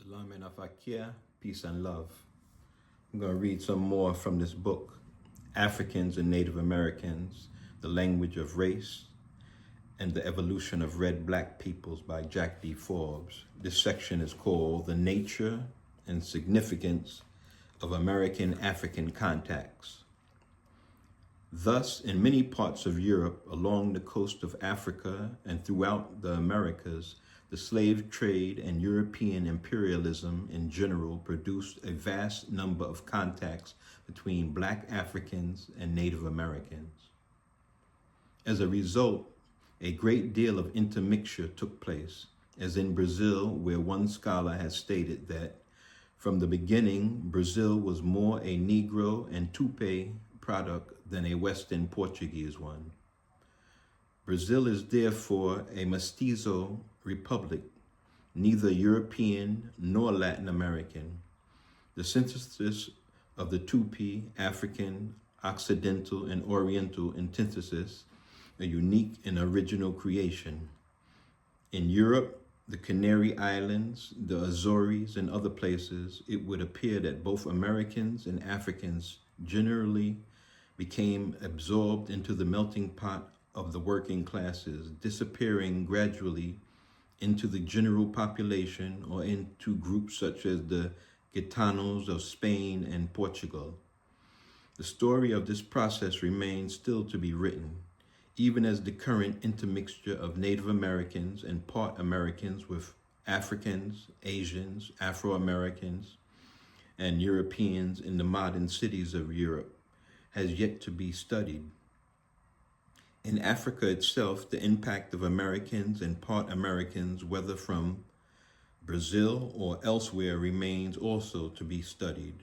Salam and Afakia, peace and love. I'm going to read some more from this book, Africans and Native Americans, The Language of Race and the Evolution of Red-Black Peoples by Jack D.Forbes. This section is called The Nature and Significance of American-African Contacts. Thus, in many parts of Europe, along the coast of Africa, and throughout the Americas, the slave trade and European imperialism in general produced a vast number of contacts between Black Africans and Native Americans. As a result, a great deal of intermixture took place, as in Brazil, where one scholar has stated that from the beginning, Brazil was more a Negro and Tupi product than a Western Portuguese one. Brazil is therefore a mestizo republic, neither European nor Latin American. The synthesis of the Tupi, African, Occidental, and Oriental antithesis, a unique and original creation. In Europe, the Canary Islands, the Azores, and other places, it would appear that both Americans and Africans generally became absorbed into the melting pot of the working classes, disappearing gradually into the general population or into groups such as the Gitanos of Spain and Portugal. The story of this process remains still to be written, even as the current intermixture of Native Americans and part Americans with Africans, Asians, Afro-Americans, and Europeans in the modern cities of Europe has yet to be studied. In Africa itself, the impact of Americans and part Americans, whether from Brazil or elsewhere, remains also to be studied.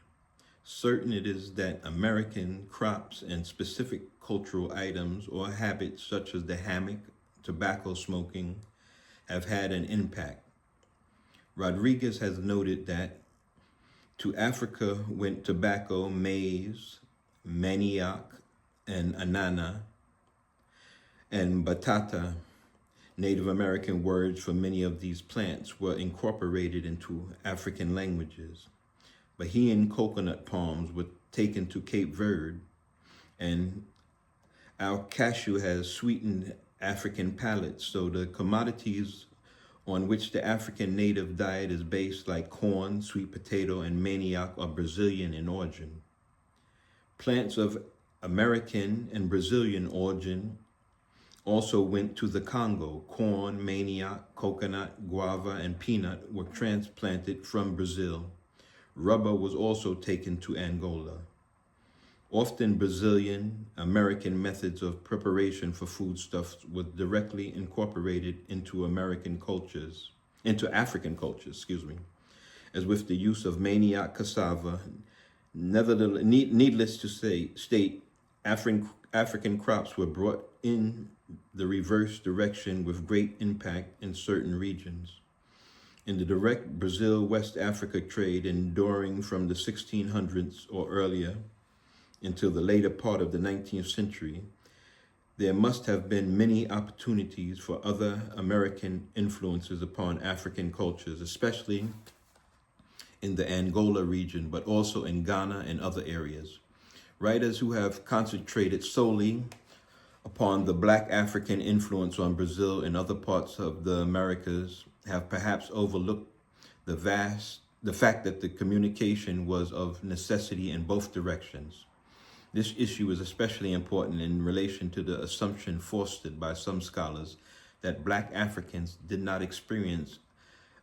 Certain it is that American crops and specific cultural items or habits such as the hammock, tobacco smoking, have had an impact. Rodriguez has noted that to Africa went tobacco, maize, manioc, and anana, and batata. Native American words for many of these plants were incorporated into African languages. Bahian coconut palms were taken to Cape Verde, and our cashew has sweetened African palates, so the commodities on which the African native diet is based, like corn, sweet potato, and manioc, are Brazilian in origin. Plants of American and Brazilian origin also went to the Congo. Corn, manioc, coconut, guava, and peanut were transplanted from Brazil. Rubber was also taken to Angola. Often Brazilian American methods of preparation for foodstuffs were directly incorporated into African cultures, as with the use of manioc cassava. Needless to state, African crops were brought in the reverse direction with great impact in certain regions. In the direct Brazil-West Africa trade enduring from the 1600s or earlier until the later part of the 19th century, there must have been many opportunities for other American influences upon African cultures, especially in the Angola region, but also in Ghana and other areas. Writers who have concentrated solely upon the Black African influence on Brazil and other parts of the Americas have perhaps overlooked the fact that the communication was of necessity in both directions. This issue is especially important in relation to the assumption fostered by some scholars that Black Africans did not experience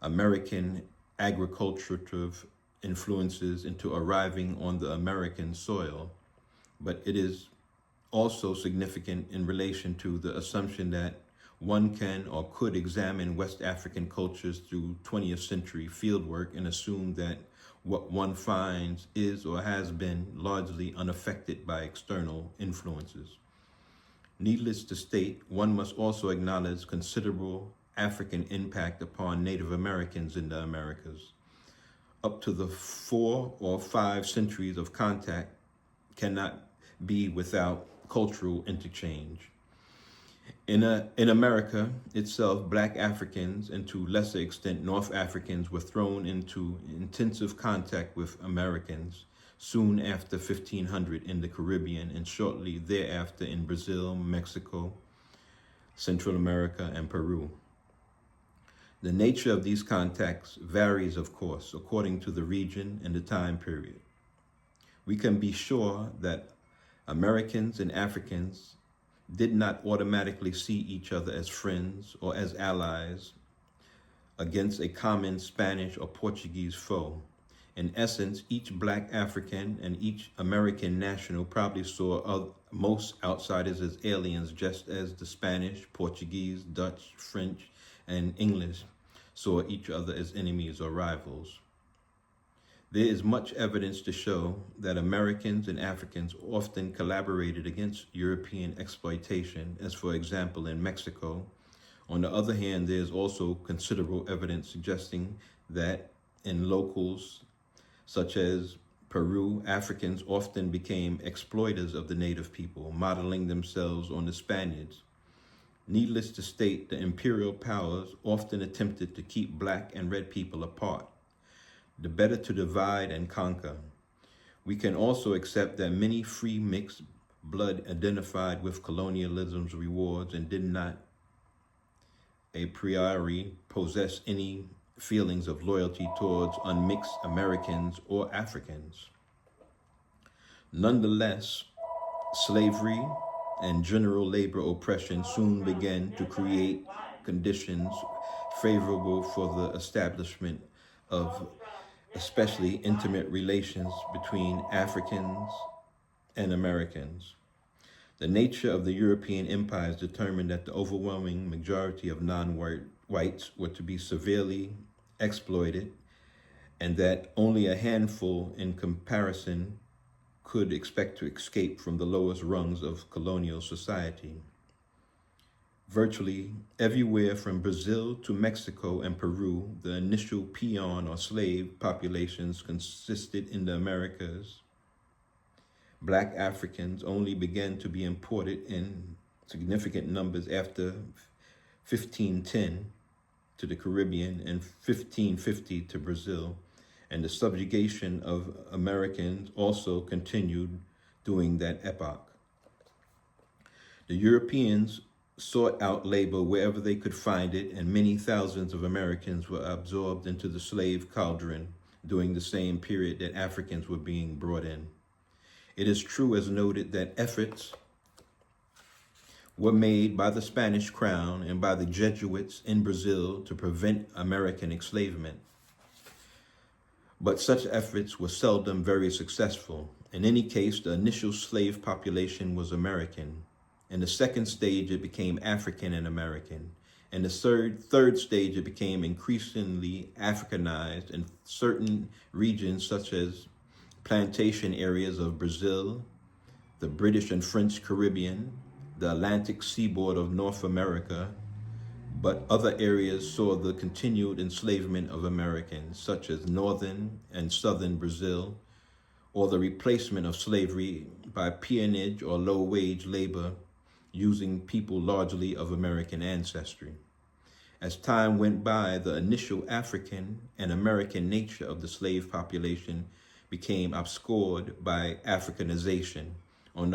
American agriculturative influences into arriving on the American soil, but it is also significant in relation to the assumption that one can or could examine West African cultures through 20th century fieldwork and assume that what one finds is or has been largely unaffected by external influences. Needless to state, one must also acknowledge considerable African impact upon Native Americans in the Americas. Up to the 4 or 5 centuries of contact cannot be without cultural interchange. In America itself, black Africans and to lesser extent North Africans were thrown into intensive contact with Americans soon after 1500 in the Caribbean and shortly thereafter in Brazil, Mexico, Central America, and Peru. The nature of these contacts varies, of course, according to the region and the time period. We can be sure that Americans and Africans did not automatically see each other as friends or as allies against a common Spanish or Portuguese foe. In essence, each black African and each American national probably saw most outsiders as aliens, just as the Spanish, Portuguese, Dutch, French, and English saw each other as enemies or rivals. There is much evidence to show that Americans and Africans often collaborated against European exploitation, as for example in Mexico. On the other hand, there is also considerable evidence suggesting that in locals such as Peru, Africans often became exploiters of the native people, modeling themselves on the Spaniards. Needless to state, the imperial powers often attempted to keep black and red people apart, the better to divide and conquer. We can also accept that many free mixed blood identified with colonialism's rewards and did not a priori possess any feelings of loyalty towards unmixed Americans or Africans. Nonetheless, slavery and general labor oppression soon began to create conditions favorable for the establishment of especially intimate relations between Africans and Americans. The nature of the European empires determined that the overwhelming majority of non-whites were to be severely exploited, and that only a handful in comparison could expect to escape from the lowest rungs of colonial society. Virtually everywhere from Brazil to Mexico and Peru, the initial peon or slave populations consisted in the Americas. Black Africans only began to be imported in significant numbers after 1510 to the Caribbean and 1550 to Brazil, and the subjugation of Americans also continued during that epoch. The Europeans sought out labor wherever they could find it, and many thousands of Americans were absorbed into the slave cauldron during the same period that Africans were being brought in. It is true, as noted, that efforts were made by the Spanish crown and by the Jesuits in Brazil to prevent American enslavement. But such efforts were seldom very successful. In any case, the initial slave population was American. In the second stage, it became African and American. In the third stage, it became increasingly Africanized in certain regions such as plantation areas of Brazil, the British and French Caribbean, the Atlantic seaboard of North America, but other areas saw the continued enslavement of Americans, such as northern and southern Brazil, or the replacement of slavery by peonage or low-wage labor using people largely of American ancestry. As time went by, the initial African and American nature of the slave population became obscured by Africanization. On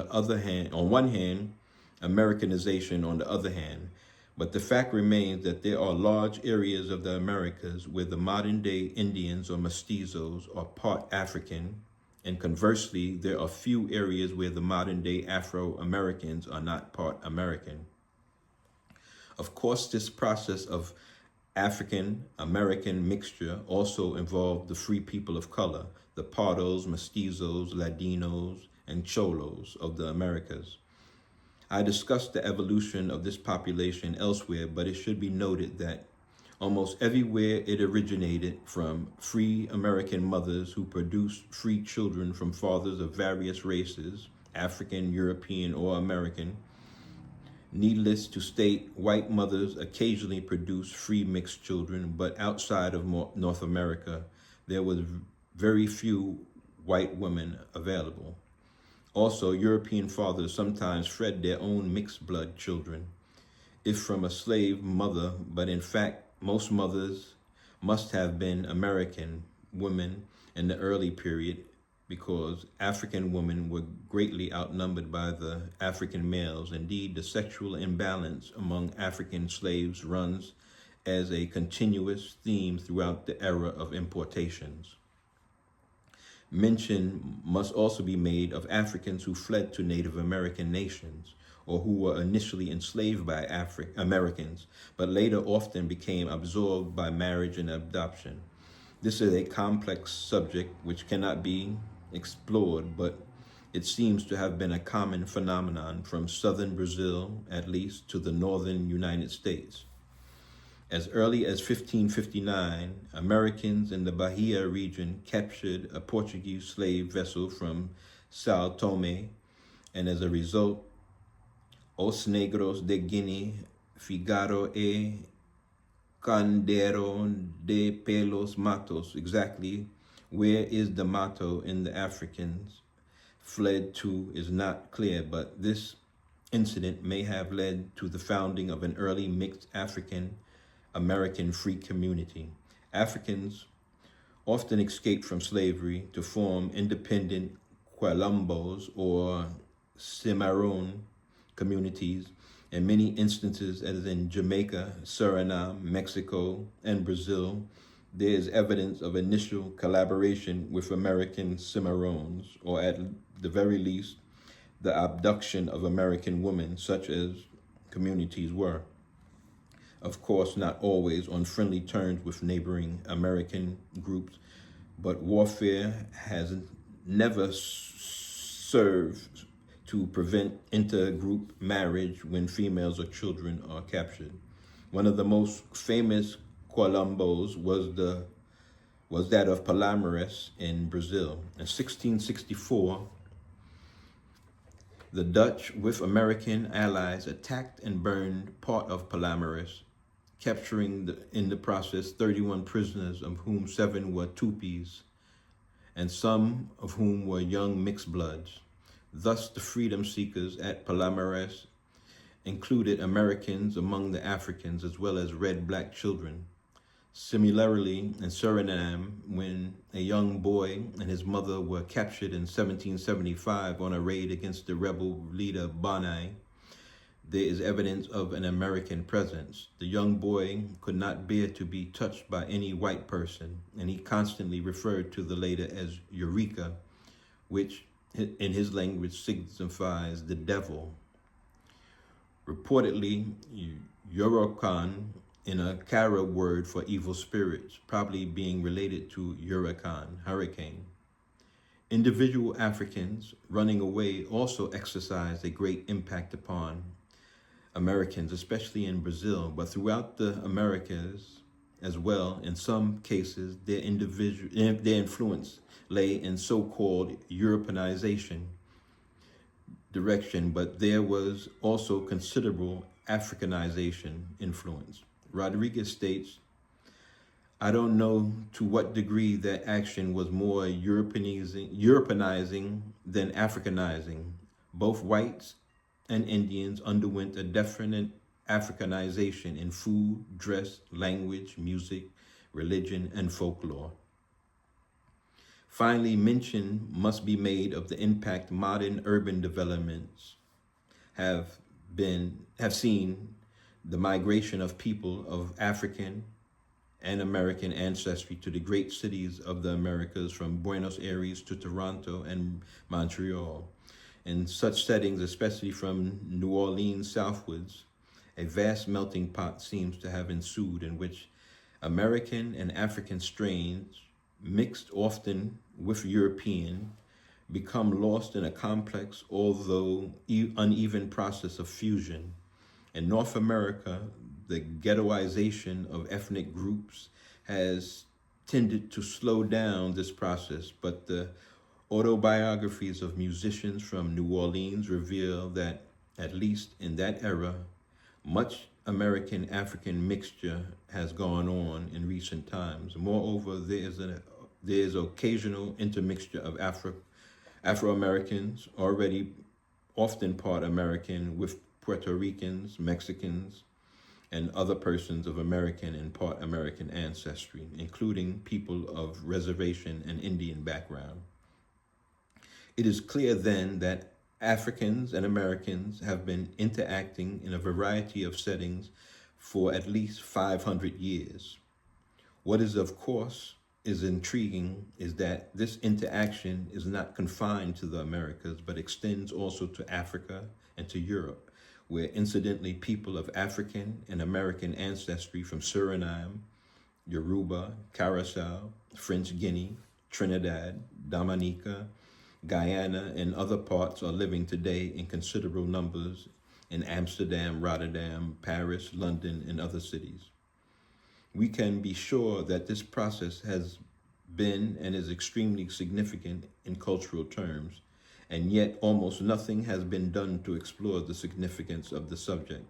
one hand, Americanization on the other hand. But the fact remains that there are large areas of the Americas where the modern-day Indians or mestizos are part African, and conversely, there are few areas where the modern-day Afro-Americans are not part American. Of course, this process of African-American mixture also involved the free people of color, the Pardos, Mestizos, Latinos, and Cholos of the Americas. I discussed the evolution of this population elsewhere, but it should be noted that almost everywhere it originated from free American mothers who produced free children from fathers of various races, African, European, or American. Needless to state, white mothers occasionally produced free mixed children, but outside of North America, there was very few white women available. Also, European fathers sometimes fed their own mixed blood children. if from a slave mother, but in fact, most mothers must have been American women in the early period because African women were greatly outnumbered by the African males. Indeed, the sexual imbalance among African slaves runs as a continuous theme throughout the era of importations. Mention must also be made of Africans who fled to Native American nations or who were initially enslaved by Americans, but later often became absorbed by marriage and adoption. This is a complex subject which cannot be explored, but it seems to have been a common phenomenon from southern Brazil, at least, to the northern United States. As early as 1559, Americans in the Bahia region captured a Portuguese slave vessel from Sao Tome, and as a result, Os Negros de Guinea, Figaro e Candero de Pelos Matos. Exactly where is the Mato in the Africans fled to is not clear, but this incident may have led to the founding of an early mixed African American free community. Africans often escaped from slavery to form independent Quilombos or Cimarron communities. In many instances, as in Jamaica, Suriname, Mexico, and Brazil, there is evidence of initial collaboration with American Cimarrones, or at the very least, the abduction of American women, such as communities were. Of course, not always on friendly terms with neighboring American groups, but warfare has never served to prevent intergroup marriage when females or children are captured. One of the most famous Quilombos was that of Palmares in Brazil. In 1664, the Dutch, with American allies, attacked and burned part of Palmares, capturing in the process 31 prisoners, of whom 7 were Tupis, and some of whom were young mixed bloods. Thus, the freedom seekers at Palmares included Americans among the Africans as well as red-black children. Similarly, in Suriname, when a young boy and his mother were captured in 1775 on a raid against the rebel leader Bonai, there is evidence of an American presence. The young boy could not bear to be touched by any white person, and he constantly referred to the latter as Eureka, which in his language signifies the devil. Reportedly, Yorokan in a Kara word for evil spirits, probably being related to hurricane. Individual Africans running away also exercised a great impact upon Americans, especially in Brazil, but throughout the Americas as well. In some cases, their influence lay in so-called Europeanization direction, but there was also considerable Africanization influence. Rodriguez states, I don't know to what degree that action was more Europeanizing than Africanizing. Both whites and Indians underwent a definite Africanization in food, dress, language, music, religion, and folklore. Finally, mention must be made of the impact modern urban developments have seen the migration of people of African and American ancestry to the great cities of the Americas, from Buenos Aires to Toronto and Montreal. In such settings, especially from New Orleans southwards, a vast melting pot seems to have ensued in which American and African strains, mixed often with European, become lost in a complex, although uneven process of fusion. In North America, the ghettoization of ethnic groups has tended to slow down this process, but the autobiographies of musicians from New Orleans reveal that, at least in that era, much American-African mixture has gone on in recent times. Moreover, there is occasional intermixture of Afro-Americans, already often part American, with Puerto Ricans, Mexicans, and other persons of American and part American ancestry, including people of reservation and Indian background. It is clear then that Africans and Americans have been interacting in a variety of settings for at least 500 years. What is, of course, is intriguing is that this interaction is not confined to the Americas, but extends also to Africa and to Europe, where incidentally people of African and American ancestry from Suriname, Yoruba, Curaçao, French Guinea, Trinidad, Dominica, Guyana, and other parts are living today in considerable numbers in Amsterdam, Rotterdam, Paris, London, and other cities. We can be sure that this process has been and is extremely significant in cultural terms, and yet almost nothing has been done to explore the significance of the subject.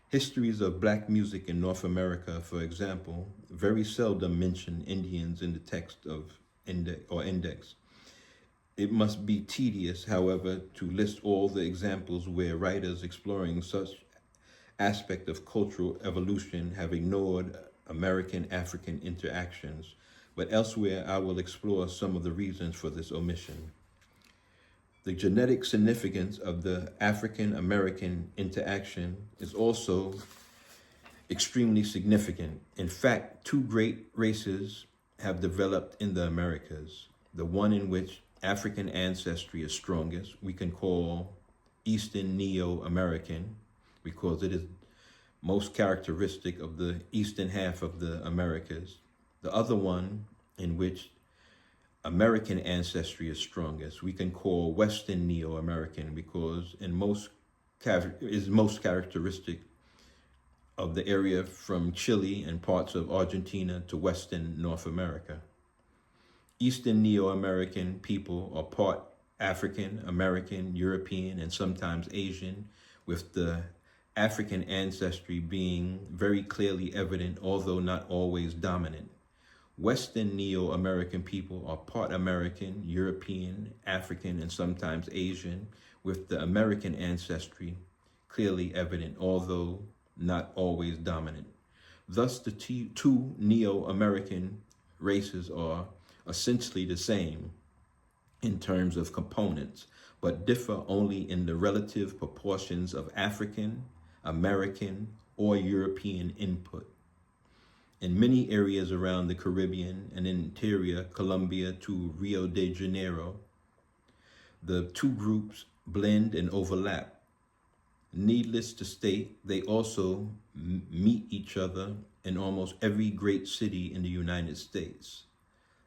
Histories of Black music in North America, for example, very seldom mention Indians in the text of index. It must be tedious, however, to list all the examples where writers exploring such aspect of cultural evolution have ignored American-African interactions, but elsewhere I will explore some of the reasons for this omission. The genetic significance of the African-American interaction is also extremely significant. In fact, two great races have developed in the Americas. The one in which African ancestry is strongest, we can call Eastern Neo-American, because it is most characteristic of the eastern half of the Americas. The other one in which American ancestry is strongest, we can call Western Neo-American, because is most characteristic of the area from Chile and parts of Argentina to Western North America. Eastern Neo-American people are part African, American, European, and sometimes Asian, with the African ancestry being very clearly evident, although not always dominant. Western Neo-American people are part American, European, African, and sometimes Asian, with the American ancestry clearly evident, although not always dominant. Thus, the two Neo-American races are essentially the same in terms of components, but differ only in the relative proportions of African, American, or European input. In many areas around the Caribbean and interior Colombia to Rio de Janeiro, the two groups blend and overlap. Needless to state, they also meet each other in almost every great city in the United States.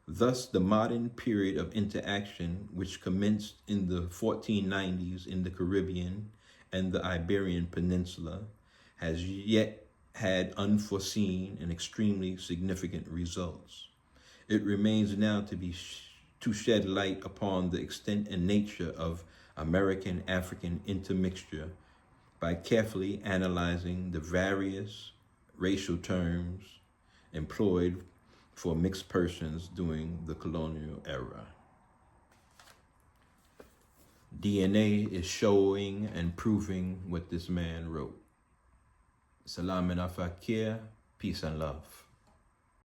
Thus, the modern period of interaction, which commenced in the 1490s in the Caribbean and the Iberian Peninsula, has yet had unforeseen and extremely significant results. It remains now to shed light upon the extent and nature of American-African intermixture by carefully analyzing the various racial terms employed for mixed persons during the colonial era. DNA is showing and proving what this man wrote. Salam and afakir, peace and love.